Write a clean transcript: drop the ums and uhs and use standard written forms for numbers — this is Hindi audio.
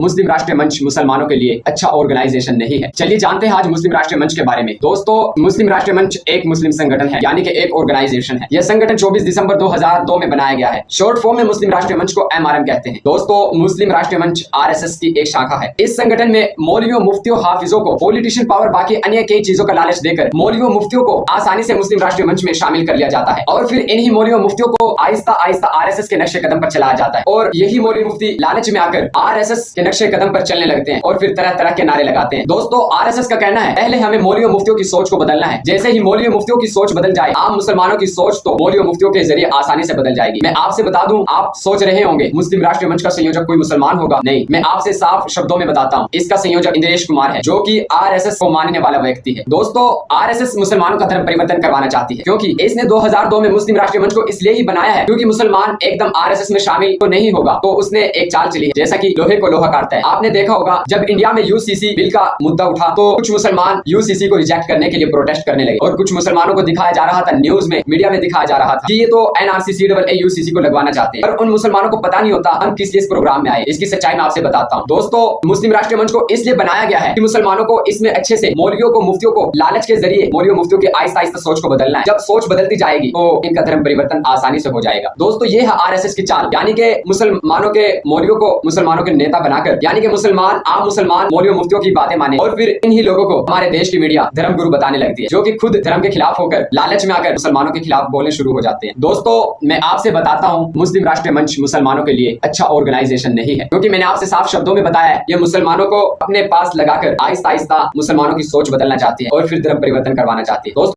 मुस्लिम राष्ट्रीय मंच मुसलमानों के लिए अच्छा ऑर्गेनाइजेशन नहीं है। चलिए जानते हैं आज मुस्लिम राष्ट्रीय मंच के बारे में। दोस्तों, मुस्लिम राष्ट्रीय मंच एक मुस्लिम संगठन है, यानी कि एक ऑर्गेनाइजेशन है। यह संगठन 24 दिसंबर 2002 में बनाया गया है। शॉर्ट फॉर्म में मुस्लिम राष्ट्रीय मंच को MRM कहते हैं। दोस्तों, मुस्लिम राष्ट्रीय मंच RSS की एक शाखा है। इस संगठन में मौलवियों, मुफ्तियों, हाफिजों को पॉलिटिशियन पावर, बाकी अन्य कई चीजों का लालच देकर मौलवियों, मुफ्तियों को आसानी से मुस्लिम राष्ट्रीय मंच में शामिल कर लिया जाता है और फिर इन्हीं मौलवियों, मुफ्तियों को आहिस्ता आहिस्ता RSS के नक्शे कदम पर चलाया जाता है और यही मौलवी, मुफ्ती लालच में आकर RSS के नक्शे कदम पर चलने लगते हैं और फिर तरह तरह के नारे लगाते हैं। दोस्तों, RSS का कहना है पहले हमें मौलवियों, मुफ्तियों की सोच को बदलना है। जैसे ही मौलवियों, मुफ्तियों की सोच बदल जाए, आम मुसलमानों की सोच तो मौलवियों, मुफ्तियों के जरिए आसानी से बदल जाएगी। मैं आपसे बता दूं, आप सोच रहे होंगे मुस्लिम राष्ट्रीय मंच का संयोजक कोई मुसलमान होगा। नहीं, मैं आपसे साफ शब्दों में बताता हूं, इसका संयोजक इंद्रेश कुमार है, जो कि RSS को मानने वाला व्यक्ति है। दोस्तों, RSS मुसलमानों का धर्म परिवर्तन करवाना चाहती है, क्योंकि इसने 2002 में मुस्लिम राष्ट्रीय मंच को इसलिए ही बनाया है क्योंकि मुसलमान एकदम RSS में शामिल तो नहीं होगा, तो उसने एक चाल चली है, जैसा कि लोहे को लोहा काटता है। आपने देखा होगा, जब इंडिया में UCC बिल का मुद्दा उठा तो कुछ मुसलमान UCC को रिजेक्ट करने के लिए प्रोटेस्ट करने लगे और कुछ मुसलमानों को दिखाया जा रहा था, न्यूज में, मीडिया में दिखाया जा रहा था कि ये तो NRC UCC को लगवाना चाहते हैं, पर उन मुसलमानों को पता नहीं होता हम किस लिए इस प्रोग्राम में आए। इसकी सच्चाई मैं आपसे बताता हूँ। दोस्तों, मुस्लिम राष्ट्रीय मंच को इसलिए बनाया गया है कि मुसलमानों को इसमें अच्छे से मौलवियों को, मुफ्तियों को लालच के जरिए मौलवियों, मुफ्तियों की आहिस्ता आहिस्ता सोच को बदलना है। जब सोच बदलती जाएगी तो इनका धर्म परिवर्तन आसानी से हो जाएगा। दोस्तों, ये है RSS की चाल, यानी कि मुसलमानों के मौलवियों को मुसलमानों के नेता बनाकर, यानी कि मुसलमान, आम मुसलमान मौलवियों, मुफ्तियों की बातें माने और फिर इन्हीं लोगों को हमारे देश की मीडिया धर्म गुरु बताने लगती है, जो कि खुद धर्म के खिलाफ होकर लालच में आकर मुसलमानों के खिलाफ बोलने शुरू हो जाते हैं। दोस्तों, मैं आपसे बताता हूं, मुस्लिम राष्ट्रीय मंच मुसलमानों के लिए अच्छा ऑर्गेनाइजेशन नहीं है, क्योंकि मैंने आपसे साफ शब्दों में बताया है, ये मुसलमानों को अपने पास लगाकर आहिस्ता आहिस्ता मुसलमानों की सोच बदलना चाहती है और फिर धर्म परिवर्तन करवाना चाहती है। दोस्तों,